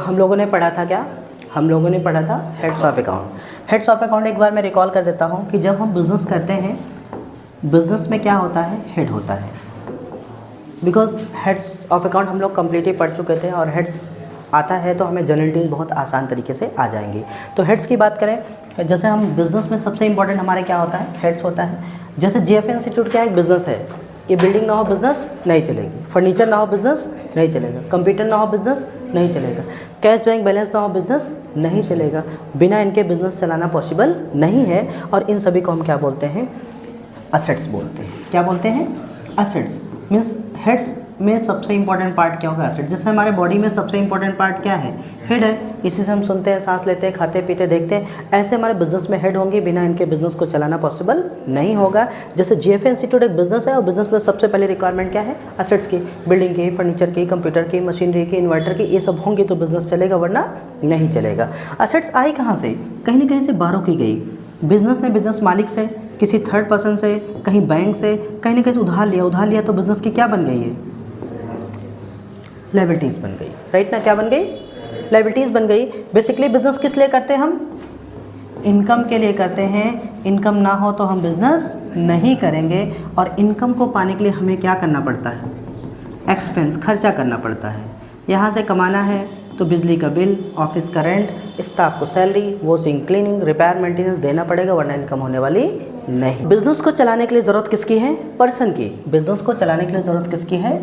हम लोगों ने पढ़ा था क्या? हम लोगों ने पढ़ा था heads of account. Heads of account एक बार मैं रिकॉल कर देता हूँ कि जब हम बिज़नेस करते हैं, बिज़नेस में क्या होता है? हेड होता है। बिकॉज हेड्स ऑफ अकाउंट हम लोग कम्प्लीटली पढ़ चुके थे और हेड्स आता है तो हमें जनरल डिटेल्स बहुत आसान तरीके से आ जाएंगी। तो हेड्स की बात करें, जैसे हम बिज़नेस में सबसे इंपॉर्टेंट हमारे क्या होता है? हेड्स होता है। जैसे जीएफए इंस्टीट्यूट क्या एक बिज़नेस है, ये बिल्डिंग ना हो बिज़नेस नहीं चलेगी, फर्नीचर ना हो बिज़नेस नहीं चलेगा, कंप्यूटर ना हो बिज़नेस नहीं चलेगा, कैश बैंक बैलेंस ना हो बिज़नेस नहीं चलेगा। बिना इनके बिज़नेस चलाना पॉसिबल नहीं है। और इन सभी को हम क्या बोलते हैं? असेट्स बोलते हैं। क्या बोलते हैं? असेट्स। मीन्स हेड्स में सबसे इंपॉर्टेंट पार्ट क्या होगा? एसेट। जैसे हमारे बॉडी में सबसे इंपॉर्टेंट पार्ट क्या है? हेड है। इसी से हम सुनते हैं, सांस लेते हैं, खाते पीते, देखते हैं। ऐसे हमारे बिजनेस में हेड होंगे, बिना इनके बिजनेस को चलाना पॉसिबल नहीं होगा। जैसे जीएफए इंस्टीट्यूट एक बिजनेस है और बिजनेस में सबसे पहले रिक्वायरमेंट क्या है? असेट्स की, बिल्डिंग की, फर्नीचर की, कंप्यूटर की, मशीनरी की, इन्वर्टर की, ये सब होंगे तो बिजनेस चलेगा, वरना नहीं चलेगा। असेट्स आई कहाँ से? कहीं ना कहीं से बाहरों की गई। बिजनेस ने बिजनेस मालिक से, किसी थर्ड पर्सन से, कहीं बैंक से, कहीं ना कहीं से उधार लिया तो बिजनेस की क्या बन गई है? लायबिलिटीज़ बन गई। राइट ना? क्या बन गई? लायबिलिटीज़ बन गई। बेसिकली बिजनेस किस लिए करते हैं हम? इनकम के लिए करते हैं। इनकम ना हो तो हम बिजनेस नहीं करेंगे। और इनकम को पाने के लिए हमें क्या करना पड़ता है? एक्सपेंस, खर्चा करना पड़ता है। यहाँ से कमाना है तो बिजली का बिल, ऑफिस का रेंट, स्टाफ को salary, washing, cleaning, repair, maintenance देना पड़ेगा, वरना इनकम होने वाली नहीं। बिजनेस को चलाने के लिए ज़रूरत किसकी है? पर्सन की। बिजनेस को चलाने के लिए ज़रूरत किसकी है?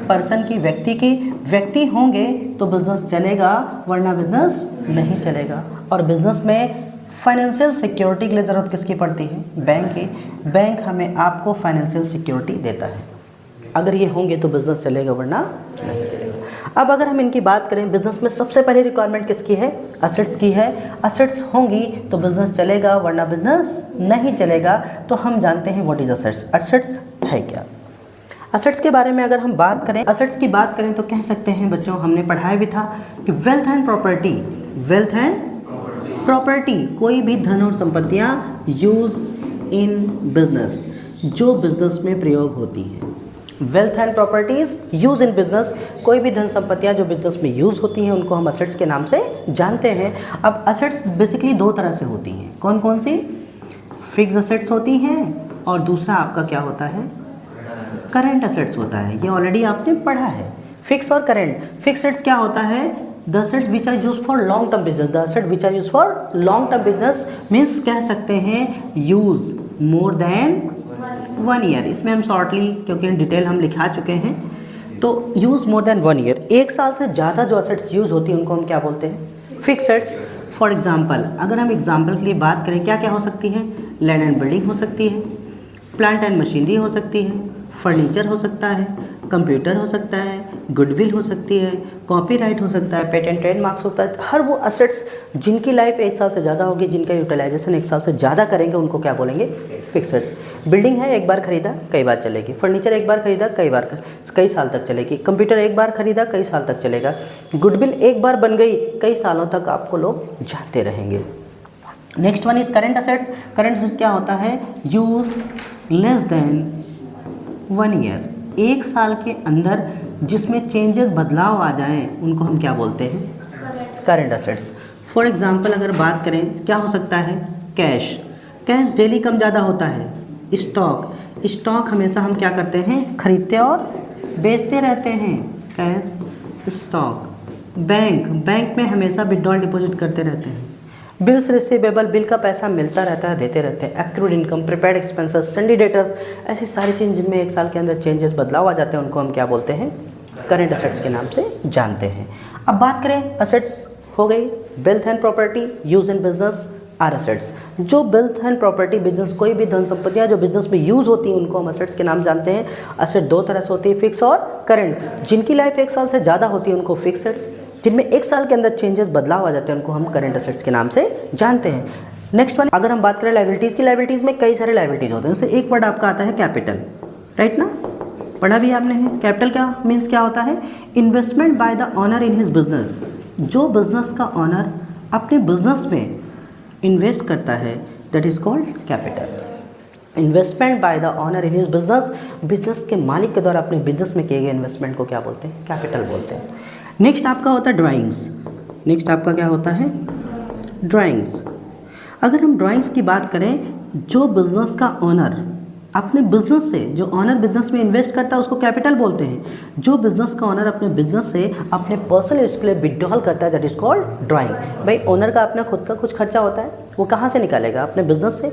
पर्सन की, व्यक्ति की। व्यक्ति होंगे तो बिजनेस चलेगा, वरना बिजनेस नहीं चलेगा। और बिजनेस में फाइनेंशियल सिक्योरिटी के लिए ज़रूरत किसकी पड़ती है? बैंक की। बैंक हमें आपको फाइनेंशियल सिक्योरिटी देता है। अगर ये होंगे तो बिजनेस चलेगा, वरना नहीं चलेगा। अब अगर हम इनकी बात करें, बिजनेस में सबसे पहले रिक्वायरमेंट किसकी है? असेट्स की है। असेट्स होंगी तो बिजनेस चलेगा, वरना बिजनेस नहीं चलेगा। तो हम जानते हैं व्हाट इज असेट्स। असेट्स है क्या? असेट्स के बारे में अगर हम बात करें, असेट्स की बात करें तो कह सकते हैं बच्चों, हमने पढ़ाया भी था कि wealth and property, wealth and property, कोई भी धन और संपत्तियां यूज इन बिजनेस, जो बिजनेस में प्रयोग होती हैं। Wealth and properties use in business, कोई भी धन संपत्तियां जो बिजनेस में यूज होती हैं उनको हम असेट्स के नाम से जानते हैं। अब असेट्स बेसिकली दो तरह से होती हैं। कौन कौन सी? फिक्स असेट्स होती हैं और दूसरा आपका क्या होता है? करंट असेट्स होता है। ये ऑलरेडी आपने पढ़ा है, फिक्स और करंट। फिक्स असेट्स क्या होता है? The assets which are use for long term business. The asset which are use for long term business means कह सकते हैं यूज मोर देन 1 ईयर। इसमें हम शॉर्टली, क्योंकि डिटेल हम लिखा चुके हैं, तो यूज़ मोर देन 1 ईयर, 1 साल से ज़्यादा जो असेट्स यूज़ होती हैं उनको हम क्या बोलते हैं? Fix assets. फॉर एग्जांपल, अगर हम एग्जांपल के लिए बात करें, क्या क्या हो सकती है? लैंड एंड बिल्डिंग हो सकती है, प्लांट एंड मशीनरी हो सकती है, फर्नीचर हो सकता है, कंप्यूटर हो सकता है, गुडविल हो सकती है, कॉपीराइट हो सकता है, पेटेंट ट्रेडमार्क्स होता है। हर वो असेट्स जिनकी लाइफ 1 साल से ज़्यादा होगी, जिनका यूटिलाइजेशन 1 साल से ज़्यादा करेंगे, उनको क्या बोलेंगे? Fix assets. बिल्डिंग है, एक बार खरीदा कई बार चलेगी। फर्नीचर एक बार खरीदा कई साल तक चलेगी। कंप्यूटर एक बार खरीदा कई साल तक चलेगा। गुडविल एक बार बन गई, कई सालों तक आपको लोग जानते रहेंगे। Next one is current assets. Current assets क्या होता है? यूज लेस देन 1 ईयर, 1 साल के अंदर जिसमें चेंजेस, बदलाव आ जाएं, उनको हम क्या बोलते हैं? Current assets. फॉर एग्जांपल अगर बात करें, क्या हो सकता है? कैश। कैश डेली कम ज़्यादा होता है। स्टॉक, स्टॉक हमेशा हम क्या करते हैं? खरीदते और बेचते रहते हैं। Cash, stock. बैंक, बैंक में हमेशा विड्रॉल डिपॉजिट करते रहते हैं। बिल्स रिसीवेबल, बिल का पैसा मिलता रहता है, देते रहते हैं। Accrued income, prepaid expenses, सन्डी debtors, ऐसी सारी चीज़ जिनमें 1 साल के अंदर चेंजेस, बदलाव आ जाते हैं, उनको हम क्या बोलते हैं? करंट असेट्स के नाम से जानते हैं। अब बात करें, असेट्स हो गई, wealth and property use in business are assets. जो वेल्थ एंड प्रॉपर्टी बिजनेस, कोई भी धन संपत्तियां जो बिजनेस में यूज होती हैं, उनको हम असेट्स के नाम जानते हैं। असेट दो तरह से होती है, फिक्स और करंट। जिनकी लाइफ 1 साल से ज़्यादा होती है उनको फिक्स असेट्स, जिनमें 1 साल के अंदर चेंजेस, बदलाव आ जाते हैं, उनको हम करंट असेट्स के नाम से जानते हैं। नेक्स्ट वन, अगर हम बात करें लायबिलिटीज़ की, लायबिलिटीज़ में कई सारे लायबिलिटीज़ होते हैं। जैसे एक वर्ड आपका आता है कैपिटल, राइट ना? पढ़ा भी आपने है। कैपिटल क्या मीन्स क्या होता है? Investment by the owner in his business. जो बिजनेस का ऑनर अपने बिजनेस में इन्वेस्ट करता है, that is called capital. Investment by the owner in his business, business के मालिक के द्वारा अपने बिजनेस में किए गए इन्वेस्टमेंट को क्या बोलते हैं? कैपिटल बोलते हैं। नेक्स्ट आपका होता है ड्राइंग्स। नेक्स्ट आपका क्या होता है, ड्राइंग्स। अगर हम ड्राइंग्स की बात करें, जो बिजनेस का ओनर अपने बिजनेस से, जो ओनर बिजनेस में इन्वेस्ट करता है उसको कैपिटल बोलते हैं। जो बिजनेस का ओनर अपने बिजनेस से अपने पर्सनल यूज के लिए विड्रॉल करता है, दैट इज कॉल्ड ड्राइंग। भाई ओनर का अपना खुद का कुछ खर्चा होता है, वो कहाँ से निकालेगा, अपने बिजनेस से,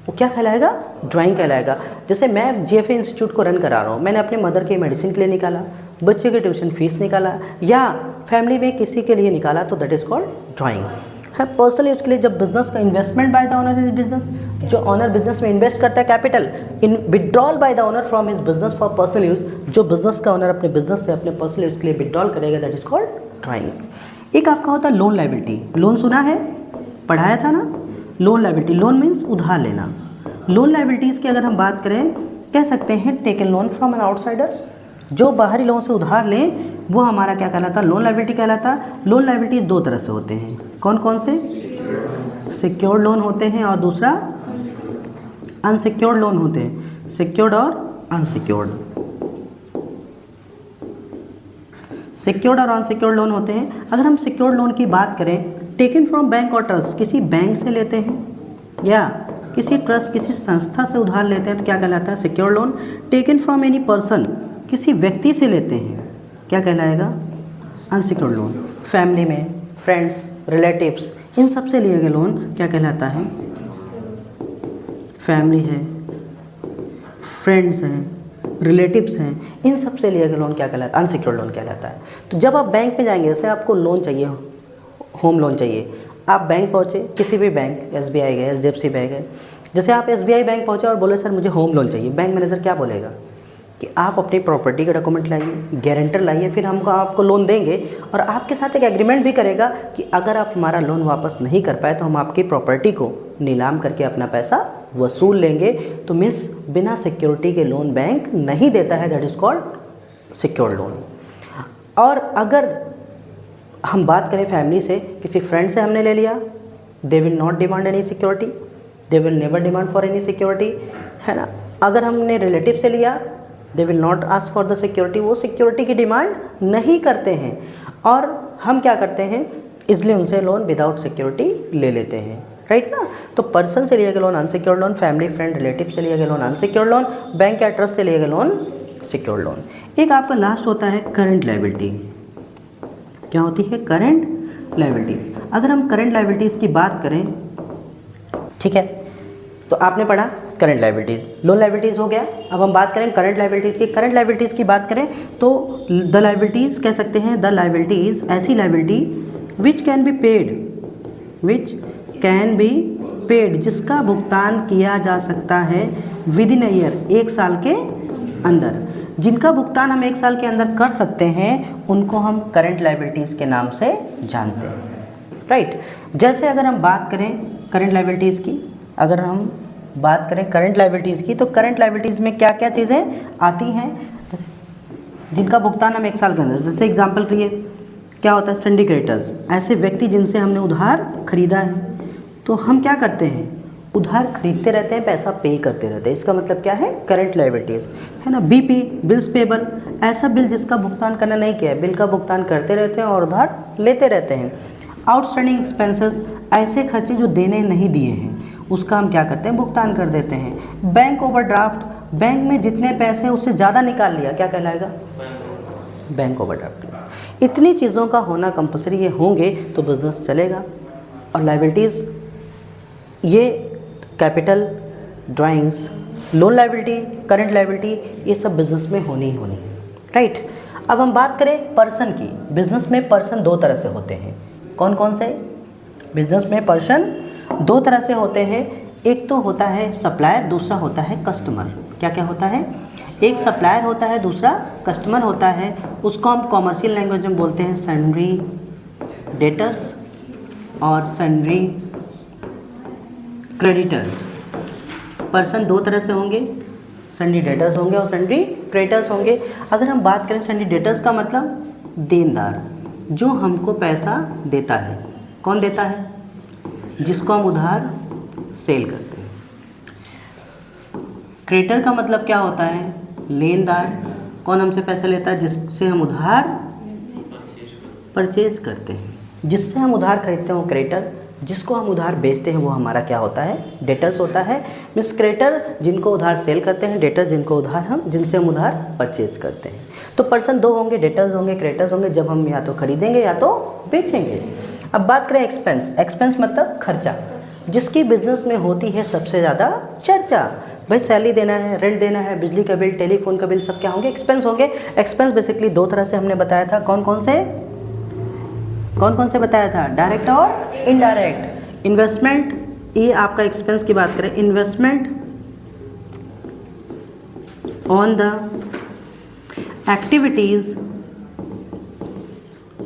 वो क्या कहलाएगा, ड्राइंग कहलाएगा। जैसे मैं GFA इंस्टीट्यूट को रन करा रहा हूँ, मैंने अपने मदर के मेडिसिन के लिए निकाला, बच्चे के ट्यूशन फीस निकाला, या फैमिली में किसी के लिए निकाला, तो दैट इज कॉल्ड ड्राइंग है। पर्सनल यूज के लिए जब बिजनेस का investment by the owner in business, जो ओनर बिजनेस में इन्वेस्ट करता है capital, in withdrawal by the owner from his business for personal use, जो बिजनेस का ओनर अपने बिजनेस से अपने पर्सनल यूज के लिए विड्रॉल करेगा, दैट इज कॉल्ड ड्राइंग। एक आपका होता है लोन लायबिलिटी। लोन सुना है, पढ़ाया था ना, लोन लायबिलिटी। लोन मीन्स उधार लेना। लोन लायबिलिटीज़ की अगर हम बात करें, कह सकते हैं taken loan from an outsider, जो बाहरी लोगों से उधार लें वो हमारा क्या कहलाता है, लोन लायबिलिटी कहलाता। लोन लायबिलिटी दो तरह से होते हैं, कौन कौन से, सिक्योर्ड लोन होते हैं और दूसरा अनसिक्योर्ड लोन होते हैं, सिक्योर्ड और अनसिक्योर्ड। सिक्योर्ड और अनसिक्योर्ड लोन होते हैं। अगर हम सिक्योर्ड लोन की बात करें, टेकन फ्रॉम बैंक और ट्रस्ट, किसी बैंक से लेते हैं या किसी ट्रस्ट, किसी संस्था से उधार लेते हैं तो क्या कहलाता है, secured loan. Taken from any person, किसी व्यक्ति से लेते हैं, क्या कहलाएगा, अनसिक्योर्ड लोन। फैमिली में, फ्रेंड्स, रिलेटिव्स, इन सब से लिए गए लोन क्या कहलाता है, फैमिली है, फ्रेंड्स हैं, रिलेटिव्स हैं, इन सब से लिए गए लोन क्या कहलाता है, अनसिक्योर्ड लोन कहलाता है। तो जब आप बैंक में जाएंगे, जैसे आपको लोन चाहिए, होम लोन चाहिए, आप बैंक पहुँचे, किसी भी बैंक, SBI गए, HDFC बैंक है, जैसे आप SBI बैंक पहुँचे और बोले सर मुझे होम लोन चाहिए, बैंक मैनेजर क्या बोलेगा कि आप अपनी प्रॉपर्टी के डॉक्यूमेंट लाइए, गारंटर लाइए, फिर हम आपको लोन देंगे, और आपके साथ एक एग्रीमेंट भी करेगा कि अगर आप हमारा लोन वापस नहीं कर पाए तो हम आपकी प्रॉपर्टी को नीलाम करके अपना पैसा वसूल लेंगे। तो मीन्स बिना सिक्योरिटी के लोन बैंक नहीं देता है, that is called secured loan. और अगर हम बात करें फैमिली से, किसी फ्रेंड से हमने ले लिया, they will not demand any security, they will never demand for any security, है ना। अगर हमने रिलेटिव से लिया, they will not ask for the security, वो सिक्योरिटी की डिमांड नहीं करते हैं, और हम क्या करते हैं, इसलिए उनसे लोन विदाउट सिक्योरिटी ले लेते हैं, राइट ना। तो पर्सन से लिए गए loan unsecured loan, family friend relative से लिए गए लोन अनसिक्योर्ड लोन, बैंक या ट्रस्ट से लिए गए लोन सिक्योर्ड लोन। एक आपका लास्ट होता है करंट लायबिलिटी। क्या होती है, करंट लायबिलिटी। अगर हम करंट लायबिलिटीज़ की बात करें, ठीक है, तो आपने पढ़ा करंट लायबिलिटीज़, लोन लायबिलिटीज़ हो गया। अब हम बात करें करंट लायबिलिटीज़ की। करंट लायबिलिटीज़ की बात करें तो द लायबिलिटीज़ कह सकते हैं, द लायबिलिटीज़ ऐसी liability which can be paid, जिसका भुगतान किया जा सकता है विद इन अ ईयर, एक साल के अंदर। जिनका भुगतान हम एक साल के अंदर कर सकते हैं उनको हम करंट लायबिलिटीज़ के नाम से जानते हैं, राइट। जैसे अगर हम बात करें करंट लायबिलिटीज़ की, अगर हम बात करें करंट लायबिलिटीज़ की, तो करंट लायबिलिटीज़ में क्या क्या चीज़ें आती हैं, जिनका भुगतान हम एक साल के अंदर, जैसे एग्जांपल के लिए क्या होता है, सन्डी क्रेडिटर्स, ऐसे व्यक्ति जिनसे हमने उधार खरीदा है, तो हम क्या करते हैं, उधार खरीदते रहते हैं, पैसा पे करते रहते हैं, इसका मतलब क्या है, करंट लायबिलिटीज़, है ना। BP, बिल्स पेबल, ऐसा बिल जिसका भुगतान करना नहीं किया है, बिल का भुगतान करते रहते हैं और उधार लेते रहते हैं। आउटस्टैंडिंग एक्सपेंसेस, ऐसे खर्चे जो देने नहीं दिए हैं, उसका हम क्या करते हैं, भुगतान कर देते हैं। बैंक ओवरड्राफ्ट, बैंक में जितने पैसे उससे ज़्यादा निकाल लिया, क्या कहलाएगा, बैंक ओवरड्राफ्ट। इतनी चीज़ों का होना कंपलसरी, ये होंगे तो बिजनेस चलेगा। और लायबिलिटीज़, ये capital, drawings, loan liability, current liability, ये सब बिजनेस में होनी ही होनी है, राइट। अब हम बात करें पर्सन की। बिजनेस में पर्सन दो तरह से होते हैं, कौन कौन से, बिजनेस में पर्सन दो तरह से होते हैं। एक तो होता है सप्लायर, दूसरा होता है कस्टमर। क्या क्या होता है, एक सप्लायर होता है, दूसरा कस्टमर होता है। उसको हम कॉमर्शियल लैंग्वेज में बोलते हैं सन्ड्री डेटर्स और सन्ड्री क्रेडिटर्स। पर्सन दो तरह से होंगे, सन्ड्री डेटर्स होंगे और सन्ड्री क्रेडिटर्स होंगे। अगर हम बात करें सन्ड्री डेटर्स का मतलब देनदार, जो हमको पैसा देता है। कौन देता है, जिसको हम उधार सेल करते हैं। क्रेडिटर का मतलब क्या होता है, लेनदार, कौन हमसे पैसा लेता है, जिससे हम उधार परचेज करते हैं। जिससे हम उधार खरीदते हैं वो क्रेडिटर, जिसको हम उधार बेचते हैं वो हमारा क्या होता है, डेटर्स होता है। मीन्स क्रेडिटर जिनको उधार सेल करते हैं, डेटर जिनसे हम उधार परचेज करते हैं। तो पर्सन दो होंगे, डेटर्स होंगे, क्रेडिटर्स होंगे, जब हम या तो खरीदेंगे या तो बेचेंगे। अब बात करें एक्सपेंस। एक्सपेंस मतलब खर्चा, जिसकी बिजनेस में होती है सबसे ज़्यादा चर्चा। भाई सैलरी देना है, रेंट देना है, बिजली का बिल, टेलीफोन का बिल, सब क्या होंगे, एक्सपेंस होंगे। एक्सपेंस बेसिकली दो तरह से हमने बताया था, कौन कौन से बताया था, डायरेक्ट और इनडायरेक्ट। इन्वेस्टमेंट, ये आपका एक्सपेंस की बात करें, investment on the activities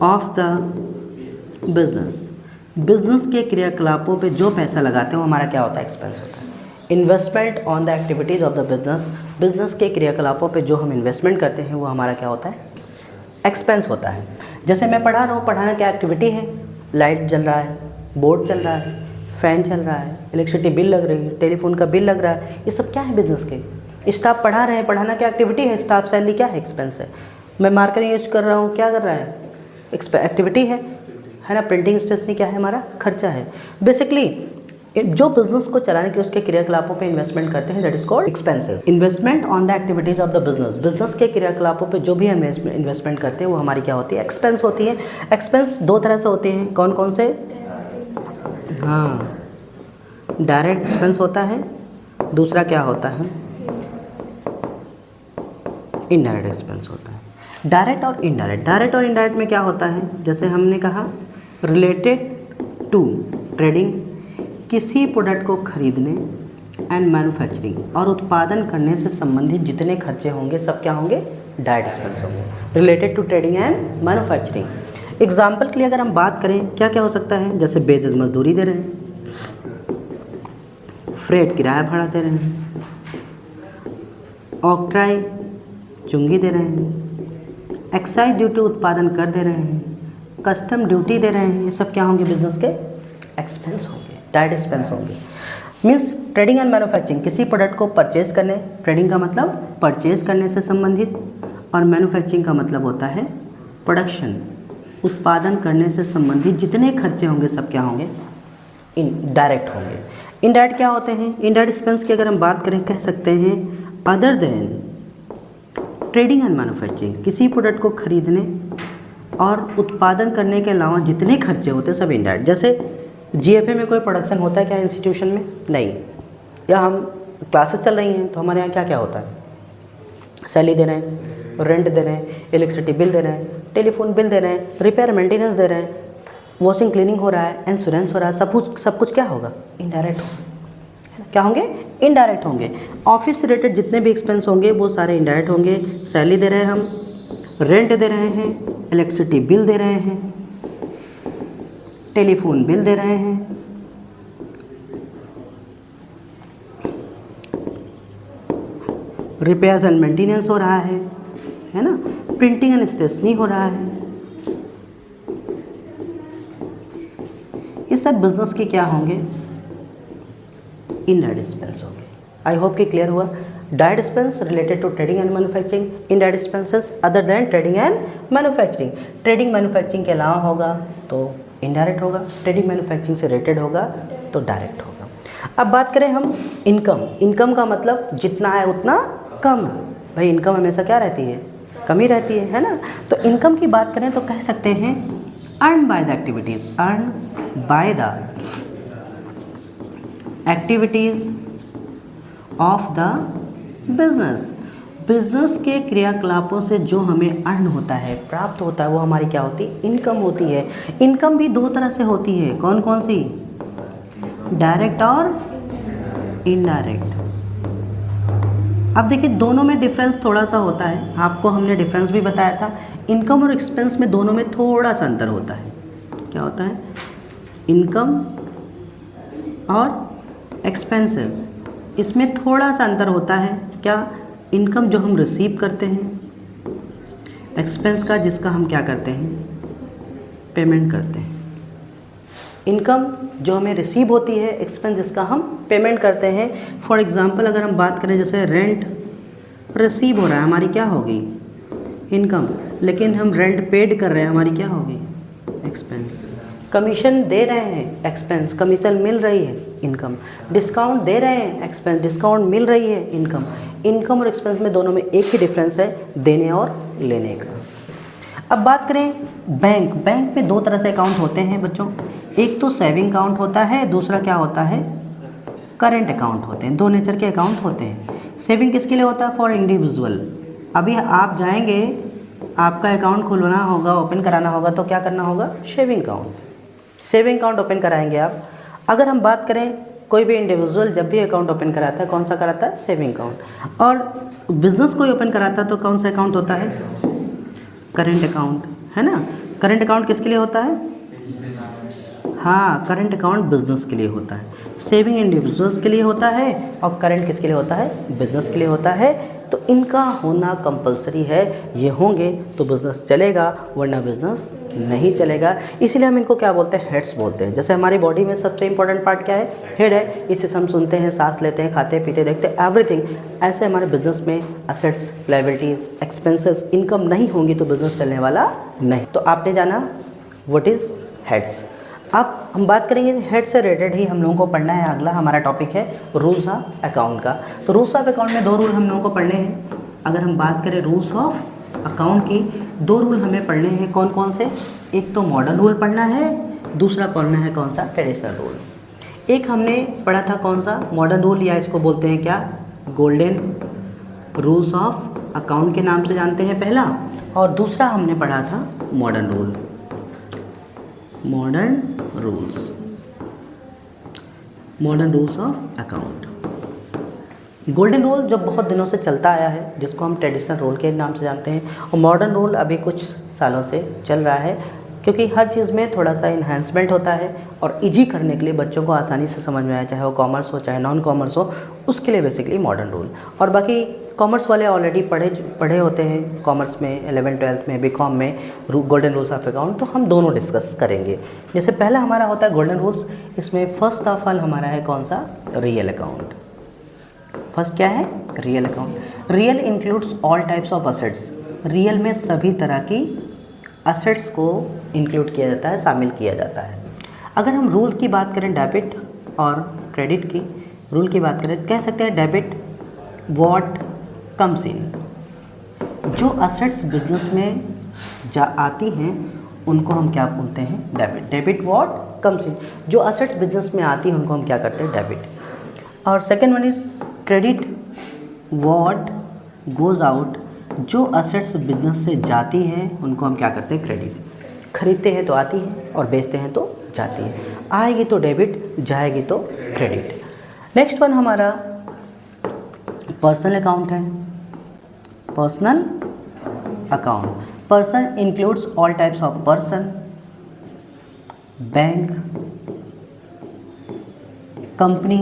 of the business. Business के क्रियाकलापों पे जो पैसा लगाते हैं वो हमारा क्या होता है, एक्सपेंस होता है। Investment on the activities of the business, business के क्रियाकलापों पे जो हम इन्वेस्टमेंट करते हैं वो हमारा क्या होता है, एक्सपेंस होता है। जैसे मैं पढ़ा रहा हूँ, पढ़ाना क्या एक्टिविटी है, लाइट जल रहा है, बोर्ड चल रहा है, फ़ैन चल रहा है, इलेक्ट्रिसिटी बिल लग रही है, टेलीफोन का बिल लग रहा है, ये सब क्या है बिजनेस के। स्टाफ पढ़ा रहे हैं, पढ़ाना क्या एक्टिविटी है, स्टाफ सैलरी क्या है, एक्सपेंस है। मैं मार्कर यूज कर रहा हूँ, क्या कर रहा है, एक्टिविटी है ना। प्रिंटिंग स्टेशनरी क्या है, हमारा खर्चा है। बेसिकली जो बिजनेस को चलाने के लिए उसके क्रियाकलापों पे इन्वेस्टमेंट करते हैं, that is called expenses. Investment on the activities of the business, business के क्रियाकलापों पे जो भी हम इन्वेस्टमेंट करते हैं वो हमारी क्या होती है, एक्सपेंस होती है। एक्सपेंस दो तरह से होते हैं, कौन कौन से, हाँ, डायरेक्ट एक्सपेंस होता है, दूसरा क्या होता है, इनडायरेक्ट एक्सपेंस होता है। डायरेक्ट और इनडायरेक्ट, डायरेक्ट और इनडायरेक्ट में क्या होता है, जैसे हमने कहा रिलेटेड टू ट्रेडिंग, किसी प्रोडक्ट को खरीदने एंड मैन्युफैक्चरिंग और उत्पादन करने से संबंधित जितने खर्चे होंगे सब क्या होंगे, डायरेक्ट एक्सपेंस होंगे, related to trading and manufacturing. Example के लिए अगर हम बात करें क्या क्या हो सकता है, जैसे बेजेस मजदूरी दे रहे हैं, फ्रेट किराया भाड़ा दे रहे हैं, ऑक्ट्राई चुंगी दे रहे हैं, एक्साइज ड्यूटी उत्पादन कर दे रहे हैं, कस्टम ड्यूटी दे रहे हैं, ये सब क्या होंगे, बिजनेस के एक्सपेंस होंगे, डायरेक्ट एक्सपेंस होंगे। मीन्स ट्रेडिंग एंड मैन्युफैक्चरिंग, किसी प्रोडक्ट को परचेज करने, ट्रेडिंग का मतलब परचेज करने से संबंधित, और मैन्युफैक्चरिंग का मतलब होता है प्रोडक्शन, उत्पादन करने से संबंधित जितने खर्चे होंगे सब क्या होंगे, डायरेक्ट होंगे। इनडायरेक्ट क्या होते हैं, इनडायरेक्ट एक्सपेंस की अगर हम बात करें कह सकते हैं other than trading and manufacturing, किसी प्रोडक्ट को खरीदने और उत्पादन करने के अलावा जितने खर्चे होते हैं सब इनडायरेक्ट। जैसे जीएफए में कोई प्रोडक्शन होता है क्या इंस्टीट्यूशन में, नहीं, या हम क्लासेस चल रही हैं तो हमारे यहाँ क्या क्या होता है, सैलरी दे रहे हैं, रेंट दे रहे हैं, इलेक्ट्रिसिटी बिल दे रहे हैं, टेलीफोन बिल दे रहे हैं, रिपेयर मेंटेनेंस दे रहे हैं, वॉशिंग क्लीनिंग हो रहा है, इंश्योरेंस हो रहा है, सब कुछ क्या होगा, इनडायरेक्ट होगा। क्या होंगे, इनडायरेक्ट होंगे। ऑफिस से रिलेटेड जितने भी एक्सपेंस होंगे वो सारे इनडायरेक्ट होंगे। सैलरी दे रहे हैं हम, रेंट दे रहे हैं, इलेक्ट्रिसिटी बिल दे रहे हैं, टेलीफोन बिल दे रहे हैं, रिपेयर्स एंड मेंटेनेंस हो रहा है ना, प्रिंटिंग एंड स्टेशनरी हो रहा है, ये सब बिजनेस के क्या होंगे, इनडायरेक्ट एक्सपेंस होंगे। आई होप कि क्लियर हुआ। Direct expense related to trading and manufacturing, indirect expenses other than trading and manufacturing. Trading manufacturing के अलावा होगा तो इनडायरेक्ट होगा, ट्रेडिंग मैन्युफैक्चरिंग से रिलेटेड होगा तो डायरेक्ट होगा। अब बात करें हम इनकम। इनकम का मतलब जितना है उतना कम। भाई इनकम हमेशा क्या रहती है, कम ही रहती है ना। तो इनकम की बात करें तो कह सकते हैं earn by the activities, earn by the activities of the business. Business के क्रियाकलापों से जो हमें अर्न होता है, प्राप्त होता है, वो हमारी क्या होती है, इनकम होती है। इनकम भी दो तरह से होती है, कौन कौन सी, डायरेक्ट और इनडायरेक्ट। अब देखिए दोनों में डिफरेंस थोड़ा सा होता है, आपको हमने डिफरेंस भी बताया था। इनकम और एक्सपेंस में दोनों में थोड़ा सा अंतर होता है। क्या होता है, इनकम और एक्सपेंसेस, इसमें थोड़ा सा अंतर होता है। क्या, इनकम जो हम रिसीव करते हैं, एक्सपेंस का जिसका हम क्या करते हैं, पेमेंट करते हैं। इनकम जो हमें रिसीव होती है, एक्सपेंस जिसका हम पेमेंट करते हैं। फॉर एग्जांपल अगर हम बात करें जैसे रेंट रिसीव हो रहा है, हमारी क्या होगी, इनकम, लेकिन हम रेंट पेड कर रहे हैं, हमारी क्या होगी, एक्सपेंस। कमीशन दे रहे हैं, एक्सपेंस। कमीशन मिल रही है, इनकम। डिस्काउंट दे रहे हैं, एक्सपेंस। डिस्काउंट मिल रही है, इनकम। इनकम और एक्सपेंस में दोनों में एक ही डिफरेंस है, देने और लेने का। अब बात करें बैंक। बैंक में दो तरह से अकाउंट होते हैं बच्चों, एक तो सेविंग अकाउंट होता है, दूसरा क्या होता है, करंट अकाउंट होते हैं। दो नेचर के अकाउंट होते हैं। सेविंग किसके लिए होता है, फॉर इंडिविजुअल। अभी आप जाएंगे, आपका अकाउंट खुलवाना होगा, ओपन कराना होगा, तो क्या करना होगा, saving account. Saving account open कराएंगे आप। अगर हम बात करें, कोई भी इंडिविजुअल जब भी अकाउंट ओपन कराता है, कौन सा कराता है, सेविंग अकाउंट। और बिजनेस कोई ओपन कराता है तो कौन सा अकाउंट होता है, करंट अकाउंट, है ना। करंट अकाउंट किसके लिए होता है, हाँ, करंट अकाउंट बिजनेस के लिए होता है। सेविंग इंडिविजुअल्स के लिए होता है और करंट किसके लिए होता है, बिजनेस के लिए होता है। तो इनका होना कंपलसरी है, ये होंगे तो बिज़नेस चलेगा, वरना बिज़नेस नहीं चलेगा। इसीलिए हम इनको क्या बोलते हैं, हेड्स बोलते हैं। जैसे हमारी बॉडी में सबसे इंपॉर्टेंट पार्ट क्या है, हेड है। इससे हम सुनते हैं, सांस लेते हैं, खाते पीते, देखते हैं, एवरीथिंग। ऐसे हमारे बिजनेस में असेट्स, लायबिलिटीज़, एक्सपेंसेस, इनकम नहीं होंगी तो बिज़नेस चलने वाला नहीं। तो आपने जाना व्हाट इज़ हेड्स। अब हम बात करेंगे हेड से रिलेटेड ही हम लोगों को पढ़ना है। अगला हमारा टॉपिक है रूल्स ऑफ अकाउंट का। तो रूल्स ऑफ अकाउंट में दो रूल हम लोगों को पढ़ने हैं। अगर हम बात करें रूल्स ऑफ अकाउंट की, दो रूल हमें पढ़ने हैं। कौन कौन से, एक तो मॉडर्न रूल पढ़ना है, दूसरा पढ़ना है कौन सा, ट्रेडिशनल रूल। एक हमने पढ़ा था कौन सा, मॉडर्न रूल, या इसको बोलते हैं क्या, गोल्डन रूल्स ऑफ अकाउंट के नाम से जानते हैं पहला। और दूसरा हमने पढ़ा था modern rule, modern rules of account. Golden rule जो बहुत दिनों से चलता आया है, जिसको हम ट्रेडिशनल रूल के नाम से जानते हैं, और मॉडर्न रूल अभी कुछ सालों से चल रहा है, क्योंकि हर चीज़ में थोड़ा सा इन्हांसमेंट होता है और इजी करने के लिए, बच्चों को आसानी से समझ में आए, चाहे वो कॉमर्स हो चाहे नॉन कॉमर्स हो, उसके लिए बेसिकली मॉडर्न रूल। और बाकी कॉमर्स वाले ऑलरेडी पढ़े होते हैं कॉमर्स में, 11th-12th में, बीकॉम में गोल्डन रूल्स ऑफ अकाउंट, तो हम दोनों डिस्कस करेंगे। जैसे पहला हमारा होता है गोल्डन रूल्स, इसमें फर्स्ट ऑफ ऑल हमारा है कौन सा, रियल अकाउंट। फर्स्ट क्या है, real account. Real includes all types of assets. Real में सभी तरह की असेट्स को इंक्लूड किया जाता है, शामिल किया जाता है। अगर हम रूल की बात करें, डेबिट और क्रेडिट की रूल की बात करें, कह सकते हैं डेबिट व्हाट कम्स इन। जो असेट्स बिजनेस में आती हैं उनको हम क्या बोलते हैं, debit. Debit what comes in, जो असेट्स बिजनेस में आती हैं उनको हम क्या करते हैं, डेबिट। और second one is credit what goes out. जो असेट्स बिजनेस से जाती हैं उनको हम क्या करते हैं, क्रेडिट। खरीदते हैं तो आती है और बेचते हैं तो जाती है। आएगी तो डेबिट, जाएगी तो क्रेडिट। नेक्स्ट वन हमारा पर्सनल अकाउंट है। Personal account, person includes all types of person, bank, company,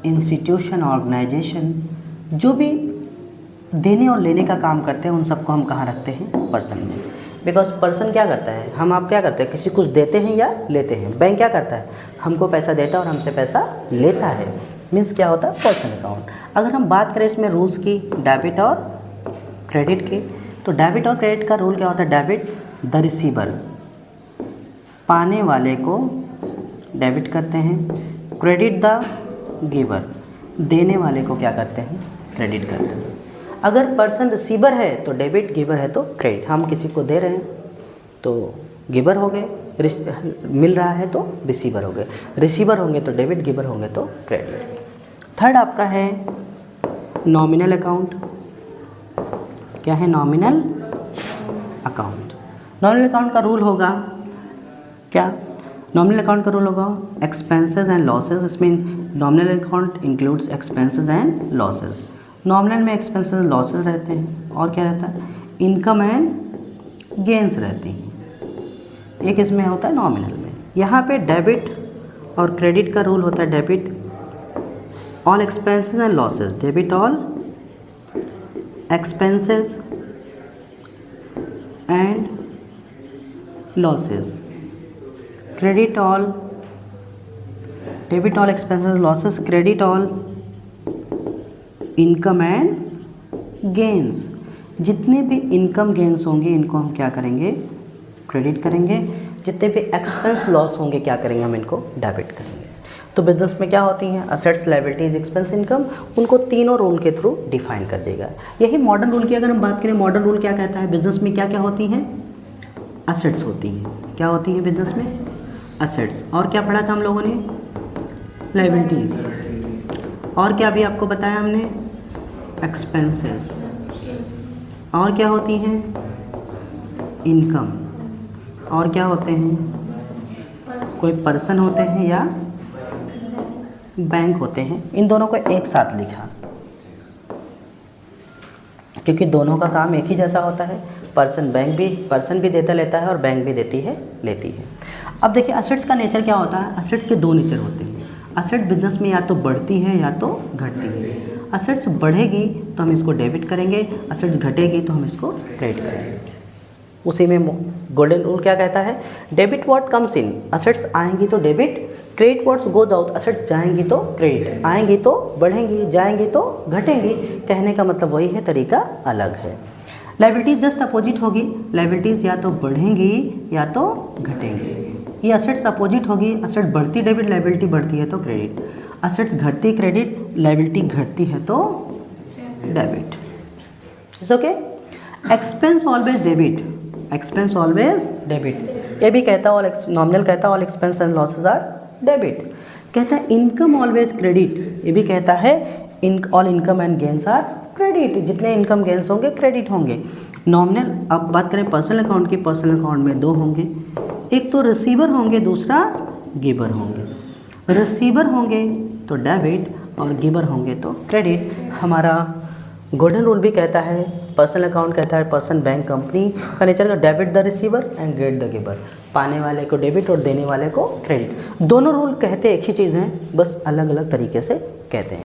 institution, organisation, जो भी देने और लेने का काम करते हैं उन सबको हम कहाँ रखते हैं, पर्सन में। बिकॉज पर्सन क्या करता है, हम आप क्या करते हैं, किसी कुछ देते हैं या लेते हैं। बैंक क्या करता है, हमको पैसा देता है और हमसे पैसा लेता है, मीन्स क्या होता है, पर्सनल अकाउंट। अगर हम बात करें इसमें रूल्स की, डेबिट और क्रेडिट की, तो डेबिट और क्रेडिट का रूल क्या होता है, डेबिट द रिसीवर, पाने वाले को डेबिट करते हैं। क्रेडिट द गिवर, देने वाले को क्या करते हैं, क्रेडिट करते हैं। अगर पर्सन रिसीवर है तो डेबिट, गिवर है तो क्रेडिट। हम किसी को दे रहे हैं तो गिवर हो गए, मिल रहा है तो रिसीवर हो गए। रिसीवर होंगे तो डेबिट, गिवर होंगे तो क्रेडिट। थर्ड आपका है नॉमिनल अकाउंट। क्या है, नॉमिनल अकाउंट। नॉमिनल अकाउंट का रूल होगा क्या, नॉमिनल अकाउंट का रूल होगा एक्सपेंसेस एंड लॉसेस। इसमें nominal account includes expenses and losses. Nominal में एक्सपेंसेस एंड लॉसेस रहते हैं, और क्या रहता है, इनकम एंड गेंस रहती हैं। एक इसमें होता है नॉमिनल में। यहाँ पे डेबिट और क्रेडिट का रूल होता है, debit all expenses and losses, debit all expenses and losses, credit all, debit all expenses losses, credit all income and gains. जितने भी इनकम गेंस होंगे इनको हम क्या करेंगे, क्रेडिट करेंगे, जितने भी एक्सपेंस लॉस होंगे क्या करेंगे, हम इनको डेबिट करेंगे। तो बिजनेस में क्या होती हैं, असेट्स, लायबिलिटीज, एक्सपेंस, इनकम, उनको तीनों रूल के थ्रू डिफाइन कर देगा। यही मॉडर्न रूल की अगर हम बात करें, मॉडर्न रूल क्या कहता है, बिजनेस में क्या क्या होती हैं, असेट्स होती हैं। क्या होती हैं बिजनेस में, असेट्स। और क्या पढ़ा था हम लोगों ने, लायबिलिटीज। और क्या भी आपको बताया हमने, एक्सपेंसेस। और क्या होती हैं, इनकम। और क्या होते हैं, कोई पर्सन होते हैं या बैंक होते हैं। इन दोनों को एक साथ लिखा क्योंकि दोनों का काम एक ही जैसा होता है। पर्सन भी देता लेता है और बैंक भी लेती है। अब देखिए असेट्स का नेचर क्या होता है, असेट्स के दो नेचर होते हैं। असेट बिजनेस में या तो बढ़ती है या तो घटती है। असेट्स बढ़ेगी तो हम इसको डेबिट करेंगे, असेट्स घटेगी तो हम इसको क्रेडिट करेंगे। उसी में गोल्डन रूल क्या कहता है, debit what comes in, assets आएंगी तो debit, credit what's goes out, assets जाएंगी तो क्रेडिट, आएंगी तो बढ़ेंगी, जाएंगी तो घटेंगी। कहने का मतलब वही है, तरीका अलग है। लायबिलिटीज जस्ट अपोजिट होगी, लायबिलिटीज या तो बढ़ेंगी या तो घटेंगी। ये असेट्स अपोजिट होगी, असेट बढ़ती डेबिट, लायबिलिटी बढ़ती है तो क्रेडिट, असेट्स घटती क्रेडिट, लायबिलिटी घटती है तो debit. It's okay. Expense always debit, expense always debit. ये भी कहता है नॉमिनल कहता है all expense and losses are debit. कहता है इनकम ऑलवेज क्रेडिट, ये भी कहता है all income and gains are credit. जितने इनकम गेन्स होंगे क्रेडिट होंगे। नॉमिनल, अब बात करें पर्सनल अकाउंट की, पर्सनल अकाउंट में दो होंगे, एक तो रिसीवर होंगे, दूसरा गिवर होंगे। रिसीवर होंगे तो डेबिट और गिवर होंगे तो क्रेडिट। हमारा गोल्डन रूल भी कहता है, पर्सनल अकाउंट कहता है पर्सन, बैंक, कंपनी का नेचर का debit the receiver and credit the giver. पाने वाले को डेबिट और देने वाले को क्रेडिट। दोनों रूल कहते एक ही चीज़ हैं, बस अलग अलग तरीके से कहते हैं।